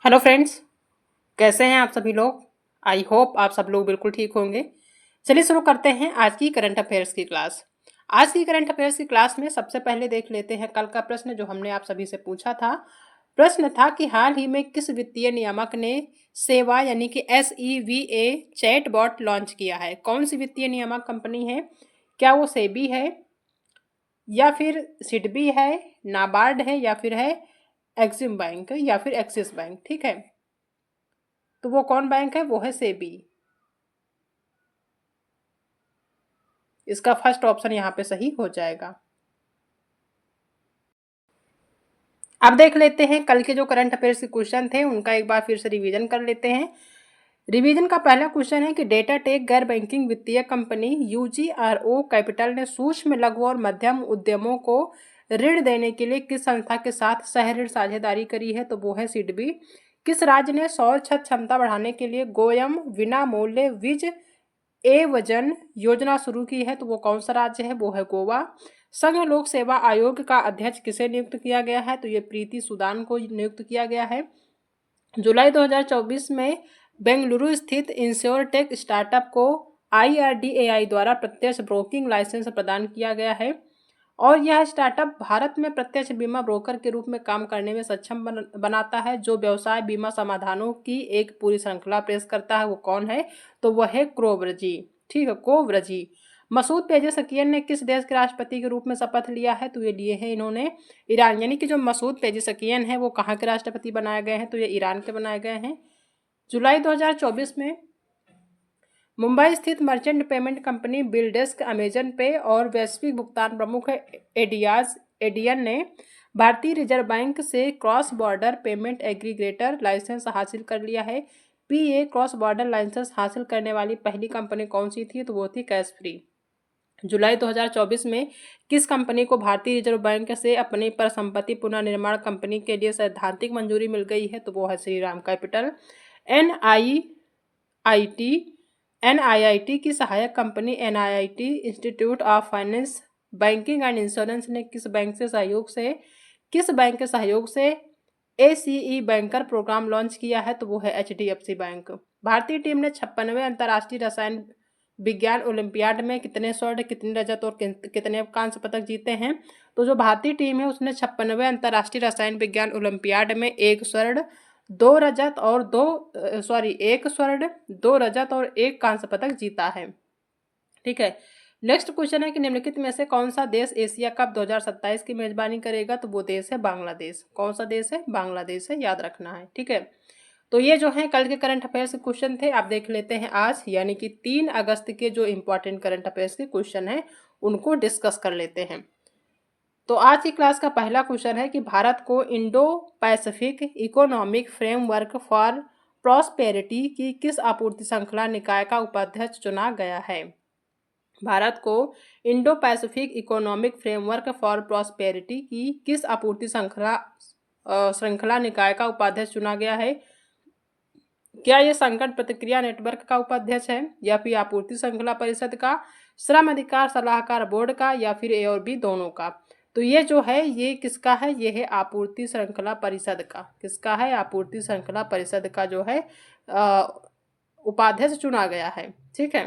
Hello friends, कैसे हैं आप सभी लोग। आई होप आप सब लोग बिल्कुल ठीक होंगे। चलिए शुरू करते हैं आज की करंट अफेयर्स की क्लास। आज की करंट अफेयर्स की क्लास में सबसे पहले देख लेते हैं कल का प्रश्न जो हमने आप सभी से पूछा था। प्रश्न था कि हाल ही में किस वित्तीय नियामक ने सेवा यानी कि SEVA चैटबॉट लॉन्च किया है। कौन सी वित्तीय नियामक कंपनी है? क्या वो सेबी है या फिर सिडबी है, नाबार्ड है या फिर है एक्सिम बैंक या फिर एक्सिस बैंक। ठीक है, तो वो कौन बैंक है? वो है सेबी। इसका फर्स्ट ऑप्शन यहाँ पे सही हो जाएगा। अब देख लेते हैं कल के जो करंट अफेयर्स के क्वेश्चन थे उनका एक बार फिर से रिवीजन कर लेते हैं। रिवीजन का पहला क्वेश्चन है कि डेटा टेक गैर बैंकिंग वित्तीय कंपनी UGRO कैपिटल ने सूक्ष्म लघु और मध्यम उद्यमों को ऋण देने के लिए किस संस्था के साथ सह ऋण साझेदारी करी है? तो वो है सिडबी। किस राज्य ने सौर छत क्षमता बढ़ाने के लिए गोयम विना मूल्य विज वजन योजना शुरू की है? तो वो कौन सा राज्य है? वो है गोवा। संघ लोक सेवा आयोग का अध्यक्ष किसे नियुक्त किया गया है? तो ये प्रीति सुदान को नियुक्त किया गया है। जुलाई 2024 में बेंगलुरु स्थित इंश्योरटेक स्टार्टअप को IRDAI द्वारा प्रत्यक्ष ब्रोकिंग लाइसेंस प्रदान किया गया है और यह स्टार्टअप भारत में प्रत्यक्ष बीमा ब्रोकर के रूप में काम करने में सक्षम बनाता है जो व्यवसाय बीमा समाधानों की एक पूरी श्रृंखला पेश करता है। वो कौन है? तो वह है कोवरजी। ठीक है, कोवरजी। मसूद पेजेशकियन ने किस देश के राष्ट्रपति के रूप में शपथ लिया है? तो ये लिए हैं इन्होंने ईरान। यानी कि जो मसूद पेजेशकियन है वो कहाँ के राष्ट्रपति बनाए गए हैं? तो ये ईरान के बनाए गए हैं। जुलाई 2024 में मुंबई स्थित merchant payment company BillDesk, Amazon Pay और वैश्विक भुगतान प्रमुख एडियन ने भारतीय रिजर्व बैंक से cross border payment aggregator licence हासिल कर लिया है। PA क्रॉस बॉर्डर लाइसेंस हासिल करने वाली पहली कंपनी कौन सी थी? तो वो थी कैश फ्री। जुलाई 2024 में किस कंपनी को भारतीय रिजर्व बैंक से अपनी परिसंपत्ति पुनर्निर्माण कंपनी के लिए सैद्धांतिक मंजूरी मिल गई है? तो वो है श्रीराम कैपिटल। NIIT NIIT की सहायक company NIIT institute of finance banking and insurance ने किस बैंक के सहयोग से ACE बैंकर प्रोग्राम लॉन्च किया है? तो वो है HDFC बैंक। भारतीय टीम ने 56वें अंतर्राष्ट्रीय रसायन विज्ञान ओलंपियाड में कितने स्वर्ण, कितने रजत और कितने कांस्य पदक जीते हैं? तो जो भारतीय टीम है उसने 56वें अंतर्राष्ट्रीय रसायन विज्ञान ओलंपियाड में एक स्वर्ण, दो रजत और एक कांस्य पदक जीता है। ठीक है, नेक्स्ट क्वेश्चन है कि निम्नलिखित में से कौन सा देश एशिया कप 2027 की मेजबानी करेगा? तो वो देश है बांग्लादेश। कौन सा देश है? बांग्लादेश है, याद रखना है। ठीक है, तो ये जो है कल के करंट अफेयर्स के क्वेश्चन थे। आप देख लेते हैं आज यानी कि 3 अगस्त के जो इंपॉर्टेंट करंट अफेयर्स के क्वेश्चन हैं उनको डिस्कस कर लेते हैं। तो आज की क्लास का पहला क्वेश्चन है कि भारत को Indo Pacific economic framework for prosperity की किस आपूर्ति श्रृंखला निकाय का उपाध्यक्ष चुना गया है? भारत को Indo Pacific economic framework for prosperity की किस आपूर्ति श्रृंखला निकाय का उपाध्यक्ष चुना गया है? क्या ये संकट प्रतिक्रिया नेटवर्क का उपाध्यक्ष है या फिर आपूर्ति श्रृंखला परिषद का, श्रम अधिकार सलाहकार बोर्ड का या फिर A और B दोनों का? तो ये जो है ये किसका है? ये है आपूर्ति श्रृंखला परिषद का। किसका है? आपूर्ति श्रृंखला परिषद का जो है उपाध्यक्ष चुना गया है। ठीक है,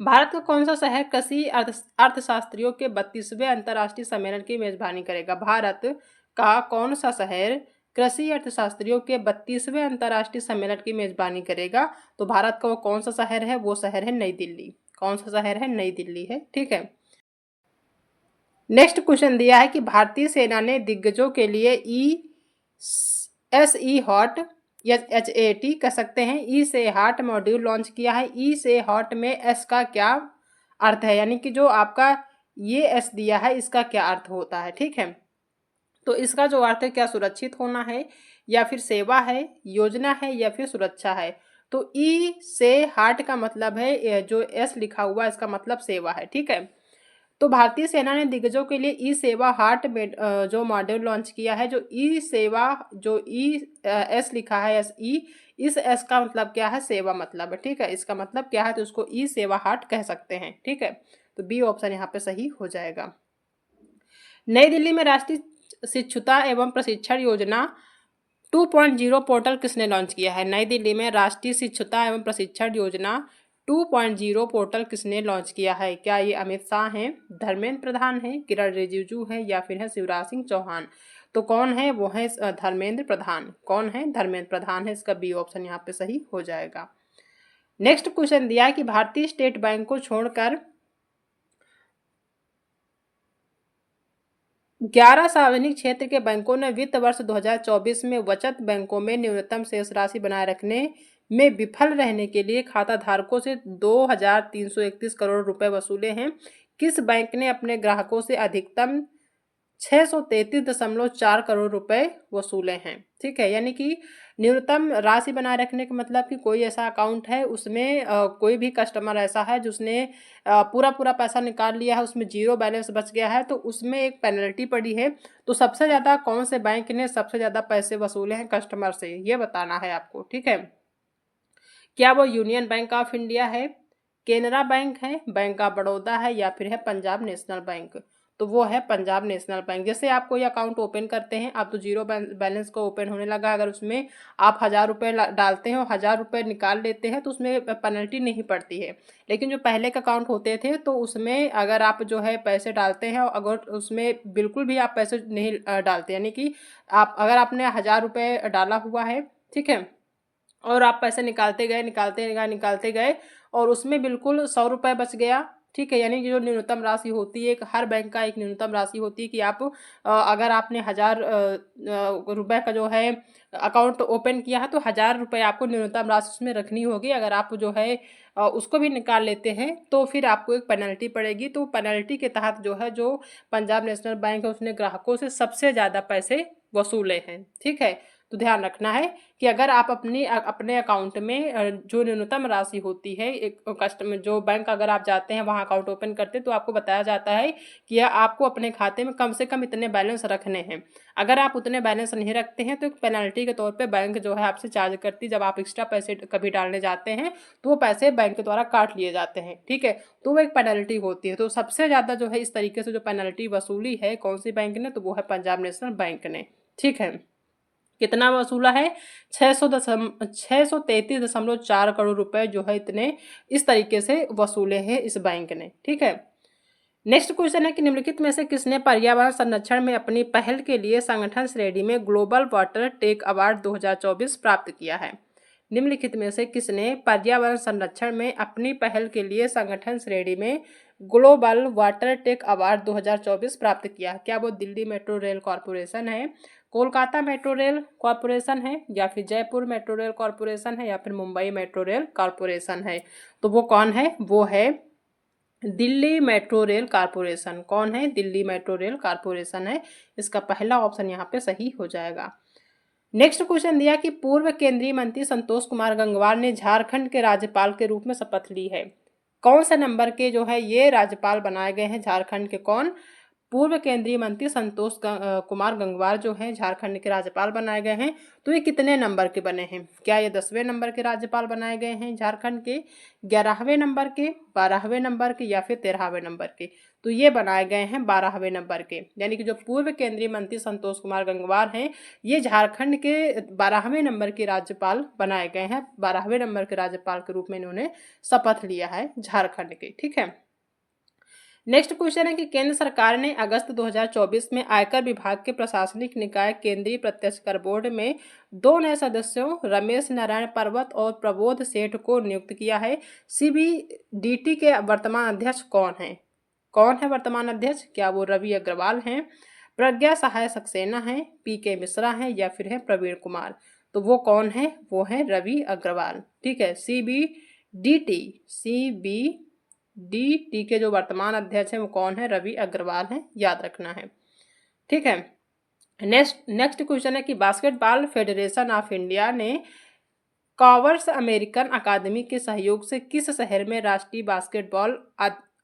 भारत का कौन सा शहर कृषि अर्थशास्त्रियों के 32वें अंतर्राष्ट्रीय सम्मेलन की मेजबानी करेगा? भारत का कौन सा शहर कृषि अर्थशास्त्रियों के 32वें अंतर्राष्ट्रीय सम्मेलन की मेजबानी करेगा? तो भारत का वो कौन सा शहर है? वो शहर है नई दिल्ली। कौन सा शहर है? नई दिल्ली है। ठीक है, नेक्स्ट क्वेश्चन दिया है कि भारतीय सेना ने दिग्गजों के लिए SE हॉट या HAT कह सकते हैं ई से हार्ट मॉड्यूल लॉन्च किया है। ई से हॉट में एस का क्या अर्थ है? यानी कि जो आपका ये एस दिया है इसका क्या अर्थ होता है? ठीक है, तो इसका जो अर्थ है क्या सुरक्षित होना है या फिर सेवा है, योजना है या फिर सुरक्षा है? तो ई से हार्ट का मतलब है, जो एस लिखा हुआ इसका मतलब सेवा है। ठीक है, तो भारतीय सेना ने दिग्गजों के लिए ई सेवा हार्ट में जो मॉड्यूल लॉन्च किया है। जो ई सेवा जो एस लिखा है SE, इस एस का मतलब क्या है? सेवा मतलब है। ठीक है, इसका मतलब क्या है? तो उसको ई सेवा हार्ट कह सकते हैं। ठीक है, तो B ऑप्शन यहाँ पे सही हो जाएगा। नई दिल्ली में राष्ट्रीय शिक्षुता एवं प्रशिक्षण योजना 2.0 पोर्टल किसने लॉन्च किया है? नई दिल्ली में राष्ट्रीय शिक्षुता एवं प्रशिक्षण योजना 2.0 पोर्टल किसने लॉन्च किया है? क्या ये अमित शाह हैं, धर्मेंद्र प्रधान हैं, किरण रिजिजू हैं या फिर है शिवराज सिंह चौहान? तो कौन है? वो है धर्मेंद्र प्रधान। कौन है? धर्मेंद्र प्रधान है। इसका बी ऑप्शन यहाँ पे सही हो जाएगा। नेक्स्ट क्वेश्चन दिया है कि भारतीय स्टेट बैंक को छोड़कर 11 सार्वजनिक क्षेत्र के बैंकों ने वित्त वर्ष 2024 में बचत बैंकों में न्यूनतम शेष राशि बनाए रखने में विफल रहने के लिए खाता धारकों से 2,331 करोड़ रुपए वसूले हैं। किस बैंक ने अपने ग्राहकों से अधिकतम 633.4 करोड़ रुपए वसूले हैं? ठीक है, यानी कि न्यूनतम राशि बनाए रखने का मतलब कि कोई ऐसा अकाउंट है उसमें कोई भी कस्टमर ऐसा है जिसने पूरा पूरा पैसा निकाल लिया है, उसमें जीरो बैलेंस बच गया है, तो उसमें एक पेनल्टी पड़ी है। तो सबसे ज़्यादा कौन से बैंक ने सबसे ज़्यादा पैसे वसूले हैं कस्टमर से, ये बताना है आपको। ठीक है, क्या वो यूनियन बैंक ऑफ इंडिया है, केनरा बैंक है, बैंक ऑफ बड़ौदा है या फिर है पंजाब नेशनल बैंक? तो वो है पंजाब नेशनल बैंक। जैसे आप कोई अकाउंट ओपन करते हैं, आप तो जीरो बैलेंस को ओपन होने लगा, अगर उसमें आप 1,000 रुपये डालते हैं और 1,000 रुपये निकाल लेते हैं तो उसमें पेनल्टी नहीं पड़ती है। लेकिन जो पहले के अकाउंट होते थे तो उसमें अगर आप जो है पैसे डालते हैं और अगर उसमें बिल्कुल भी आप पैसे नहीं डालते, यानी कि आप अगर आपने 1,000 रुपये डाला हुआ है, ठीक है, और आप पैसे निकालते गए और उसमें बिल्कुल 100 रुपये बच गया, ठीक है, यानी कि जो न्यूनतम राशि होती है, एक हर बैंक का एक न्यूनतम राशि होती है कि आप अगर आपने 1,000 रुपये का जो है अकाउंट ओपन किया है तो 1,000 रुपये आपको न्यूनतम राशि उसमें रखनी होगी। अगर आप जो है उसको भी निकाल लेते हैं तो फिर आपको एक पेनल्टी पड़ेगी। तो पेनल्टी के तहत जो है, जो पंजाब नेशनल बैंक है उसने ग्राहकों से सबसे ज़्यादा पैसे वसूले हैं। ठीक है, तो ध्यान रखना है कि अगर आप अपने अकाउंट में जो न्यूनतम राशि होती है, एक कस्टमर जो बैंक अगर आप जाते हैं वहाँ अकाउंट ओपन करते हैं तो आपको बताया जाता है कि आपको अपने खाते में कम से कम इतने बैलेंस रखने हैं। अगर आप उतने बैलेंस नहीं रखते हैं तो एक पेनल्टी के तौर पे बैंक जो है आपसे चार्ज करती है। जब आप एक्स्ट्रा पैसे कभी डालने जाते हैं तो वो पैसे बैंक के द्वारा काट लिए जाते हैं। ठीक है, तो वो एक पेनल्टी होती है। तो सबसे ज़्यादा जो है इस तरीके से जो पेनल्टी वसूली है कौन सी बैंक ने, तो वो है पंजाब नेशनल बैंक ने। ठीक है, कितना वसूला है? 633.4 करोड़ रुपए जो है इतने इस तरीके से वसूले हैं इस बैंक ने। ठीक है, नेक्स्ट क्वेश्चन है कि निम्नलिखित में से किसने पर्यावरण संरक्षण में अपनी पहल के लिए संगठन श्रेणी में ग्लोबल वाटर टेक अवार्ड 2024 प्राप्त किया है? निम्नलिखित में से किसने पर्यावरण संरक्षण में अपनी पहल के लिए संगठन श्रेणी में ग्लोबल वाटर टेक अवार्ड 2024 प्राप्त किया? क्या वो दिल्ली मेट्रो रेल कॉरपोरेशन है, कोलकाता मेट्रो रेल कॉरपोरेशन है या फिर जयपुर मेट्रो रेल कॉरपोरेशन है या फिर मुंबई मेट्रो रेल कॉरपोरेशन है? तो वो कौन है? वो है दिल्ली मेट्रो रेल कॉरपोरेशन। कौन है? दिल्ली मेट्रो रेल कॉरपोरेशन है। इसका पहला ऑप्शन यहाँ पे सही हो जाएगा। नेक्स्ट क्वेश्चन दिया कि पूर्व केंद्रीय मंत्री संतोष कुमार गंगवार ने झारखंड के राज्यपाल के रूप में शपथ ली है। कौन से नंबर के जो है ये राज्यपाल बनाए गए हैं झारखंड के? कौन? पूर्व केंद्रीय मंत्री संतोष कुमार गंगवार जो हैं झारखंड के राज्यपाल बनाए गए हैं। तो ये कितने नंबर के बने हैं? क्या ये 10वें नंबर के राज्यपाल बनाए गए हैं झारखंड के, 11वें नंबर के, 12वें नंबर के या फिर 13वें नंबर के? तो ये बनाए गए हैं 12वें नंबर के, यानी कि जो पूर्व केंद्रीय मंत्री संतोष कुमार गंगवार हैं ये झारखंड के 12वें नंबर के राज्यपाल बनाए गए हैं। 12वें नंबर के राज्यपाल के रूप में इन्होंने शपथ लिया है झारखंड के। ठीक है, नेक्स्ट क्वेश्चन है कि केंद्र सरकार ने अगस्त 2024 में आयकर विभाग के प्रशासनिक निकाय केंद्रीय प्रत्यक्ष कर बोर्ड में 2 नए सदस्यों रमेश नारायण पर्वत और प्रबोध सेठ को नियुक्त किया है। सीबीडीटी के वर्तमान अध्यक्ष कौन है? कौन है वर्तमान अध्यक्ष? क्या वो रवि अग्रवाल हैं, प्रज्ञा सहाय सक्सेना है, पीके मिश्रा हैं या फिर है प्रवीण कुमार? तो वो कौन है? वो है रवि अग्रवाल। ठीक है, सीबीडीटी के जो वर्तमान अध्यक्ष हैं वो कौन है? रवि अग्रवाल हैं, याद रखना है। ठीक है, नेक्स्ट क्वेश्चन है कि बास्केटबॉल फेडरेशन ऑफ इंडिया ने कॉवर्स अमेरिकन अकादमी के सहयोग से किस शहर में राष्ट्रीय बास्केटबॉल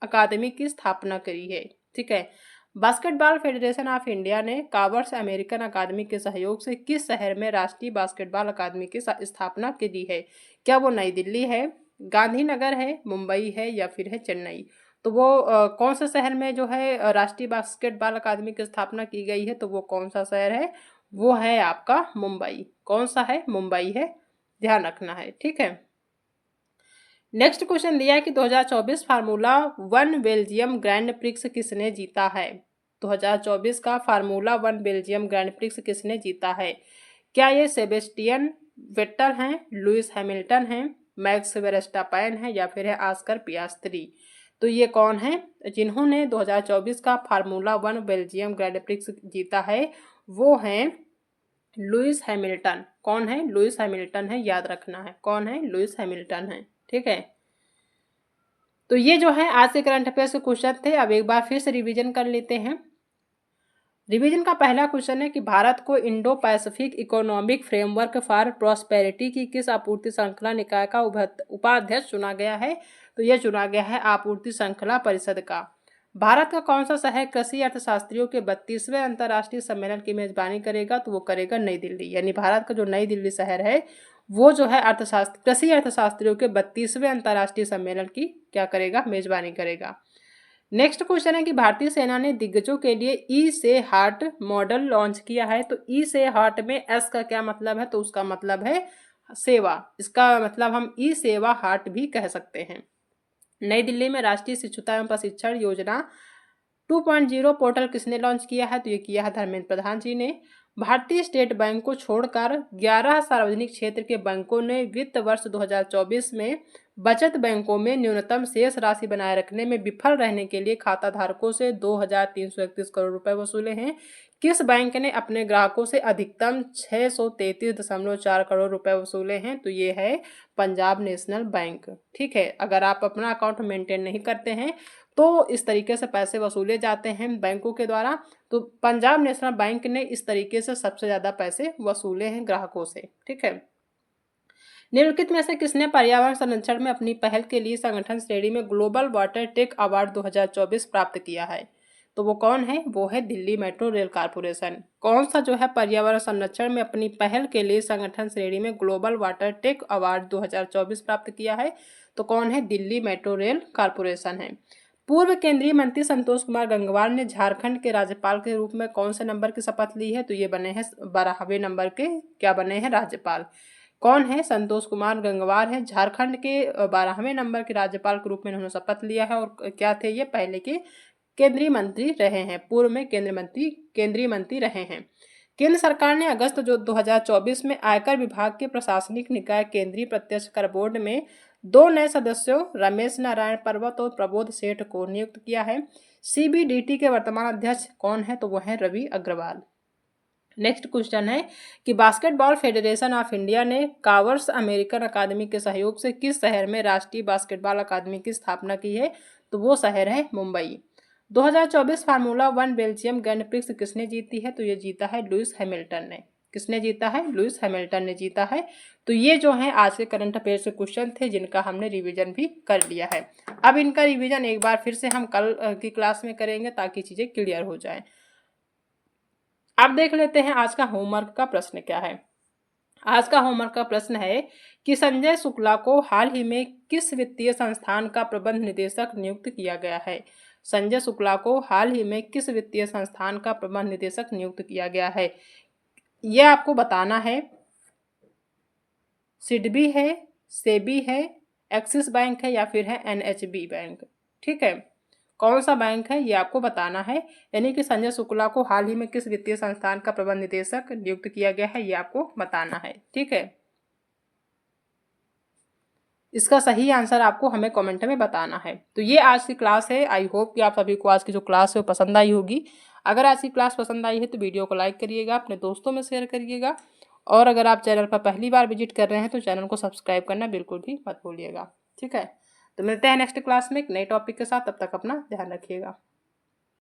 अकादमी की स्थापना करी है? ठीक है, बास्केटबॉल फेडरेशन ऑफ इंडिया ने कॉवर्स अमेरिकन अकादमी के सहयोग से किस शहर में राष्ट्रीय बास्केटबॉल अकादमी की स्थापना की है? क्या वो नई दिल्ली है, गांधीनगर है, मुंबई है या फिर है चेन्नई? तो वो कौन सा शहर में जो है राष्ट्रीय बास्केटबॉल अकादमी की स्थापना की गई है? तो वो कौन सा शहर है? वो है आपका मुंबई। कौन सा है? मुंबई है, ध्यान रखना है, ठीक है। नेक्स्ट क्वेश्चन दिया है कि 2024 फार्मूला 1 बेल्जियम ग्रैंड प्रिक्स किसने जीता है? 2024 का फार्मूला 1 बेल्जियम ग्रैंड प्रिक्स किसने जीता है? क्या ये सेबेस्टियन वेट्टर हैं, लुइस हैमिल्टन हैं, मैक्स वेरस्टापेन है, या फिर है ऑस्कर पियास्त्री? तो ये कौन है जिन्होंने 2024 का फार्मूला 1 बेल्जियम ग्रैंड प्रिक्स जीता है? वो हैं लुइस हैमिल्टन। कौन है? लुइस हैमिल्टन है, याद रखना है। कौन है? लुइस हैमिल्टन है, ठीक है। तो ये जो है आज के करंट अफेयर्स के क्वेश्चन थे। अब एक बार फिर से रिवीजन कर लेते हैं। रिवीजन का पहला क्वेश्चन है कि भारत को Indo Pacific economic framework for prosperity की किस आपूर्ति श्रृंखला निकाय का उपाध्यक्ष चुना गया है? तो यह चुना गया है आपूर्ति श्रृंखला परिषद का। भारत का कौन सा शहर कृषि अर्थशास्त्रियों के 32वें अंतर्राष्ट्रीय सम्मेलन की मेजबानी करेगा? तो वो करेगा नई दिल्ली। यानी भारत का जो नई दिल्ली शहर है वो जो है कृषि अर्थशास्त्रियों के 32वें अंतर्राष्ट्रीय सम्मेलन की क्या करेगा? मेजबानी करेगा। नेक्स्ट क्वेश्चन है कि भारतीय सेना ने दिग्गजों के लिए ई से हार्ट मॉडल लॉन्च किया है। तो ई से हार्ट में एस का क्या मतलब है? तो उसका मतलब है सेवा। इसका मतलब हम ई सेवा हार्ट भी कह सकते हैं। नई दिल्ली में राष्ट्रीय शिक्षुता एवं प्रशिक्षण योजना 2.0 पोर्टल किसने लॉन्च किया है? तो ये किया है धर्मेंद्र प्रधान जी ने। भारतीय स्टेट बैंक को छोड़कर 11 सार्वजनिक क्षेत्र के बैंकों ने वित्त वर्ष 2024 में बचत बैंकों में न्यूनतम शेष राशि बनाए रखने में विफल रहने के लिए खाता धारकों से 2,331 करोड़ रुपए वसूले हैं। किस बैंक ने अपने ग्राहकों से अधिकतम 633.4 करोड़ रुपए वसूले हैं? तो ये है पंजाब नेशनल बैंक, ठीक है। अगर आप अपना अकाउंट मेंटेन नहीं करते हैं तो इस तरीके से पैसे वसूले जाते हैं बैंकों के द्वारा। तो पंजाब नेशनल बैंक ने इस तरीके से सबसे ज़्यादा पैसे वसूले हैं ग्राहकों से, ठीक है। निम्नलिखित में से किसने पर्यावरण संरक्षण में अपनी पहल के लिए संगठन श्रेणी में ग्लोबल वाटर टेक अवार्ड 2024 प्राप्त किया है? तो वो कौन है? वो है दिल्ली मेट्रो रेल कारपोरेशन। कौन सा जो है पर्यावरण संरक्षण में अपनी पहल के लिए संगठन श्रेणी में ग्लोबल वाटर टेक अवार्ड 2024 प्राप्त किया है? तो कौन है? दिल्ली मेट्रो रेल कारपोरेशन है। पूर्व केंद्रीय मंत्री संतोष कुमार गंगवार ने झारखंड के राज्यपाल के रूप में कौन से नंबर की शपथ ली है? तो ये बने हैं 12वें नंबर के क्या बने हैं? राज्यपाल। कौन है? संतोष कुमार गंगवार है। झारखंड के 12वें नंबर के राज्यपाल के रूप में उन्होंने शपथ लिया है। और क्या थे ये? पहले के केंद्रीय मंत्री रहे हैं, पूर्व में केंद्रीय मंत्री रहे हैं। केंद्र सरकार ने अगस्त 2024 में आयकर विभाग के प्रशासनिक निकाय केंद्रीय प्रत्यक्ष कर बोर्ड में 2 नए सदस्यों रमेश नारायण पर्वत और प्रबोध सेठ को नियुक्त किया है। सीबीडीटी के वर्तमान अध्यक्ष कौन है? तो वह है रवि अग्रवाल। नेक्स्ट क्वेश्चन है कि बास्केटबॉल फेडरेशन ऑफ इंडिया ने कावर्स अमेरिकन अकादमी के सहयोग से किस शहर में राष्ट्रीय बास्केटबॉल अकादमी की स्थापना की है? तो वो शहर है Mumbai. 2024 formula 1 Belgium grand prix किसने जीती है? तो ये जीता है लुइस हैमिल्टन ने। किसने जीता है? लुइस हैमिल्टन ने जीता है। तो ये जो है आज के करंट अफेयर्स के क्वेश्चन थे जिनका हमने रिवीजन भी कर लिया है। अब इनका रिवीजन एक बार फिर से हम कल की क्लास में करेंगे ताकि चीज़ें क्लियर हो जाएं। अब देख लेते हैं आज का होमवर्क का प्रश्न क्या है। आज का होमवर्क का प्रश्न है कि संजय शुक्ला को हाल ही में किस वित्तीय संस्थान का प्रबंध निदेशक नियुक्त किया गया है? संजय शुक्ला को हाल ही में किस वित्तीय संस्थान का प्रबंध निदेशक नियुक्त किया गया है? यह आपको बताना है। सिडबी है, सेबी है, एक्सिस बैंक है, या फिर है एनएचबी बैंक, ठीक है। कौन सा बैंक है ये आपको बताना है। यानी कि संजय शुक्ला को हाल ही में किस वित्तीय संस्थान का प्रबंध निदेशक नियुक्त किया गया है ये आपको बताना है, ठीक है। इसका सही आंसर आपको हमें कमेंट में बताना है। तो ये आज की क्लास है। आई होप कि आप सभी को आज की जो क्लास है वो पसंद आई होगी। अगर आज की क्लास पसंद आई है तो वीडियो को लाइक करिएगा, अपने दोस्तों में शेयर करिएगा, और अगर आप चैनल पर पहली बार विजिट कर रहे हैं तो चैनल को सब्सक्राइब करना बिल्कुल भी मत भूलिएगा, ठीक है। तो मिलते हैं नेक्स्ट क्लास में एक नए टॉपिक के साथ। तब तक अपना ध्यान रखिएगा।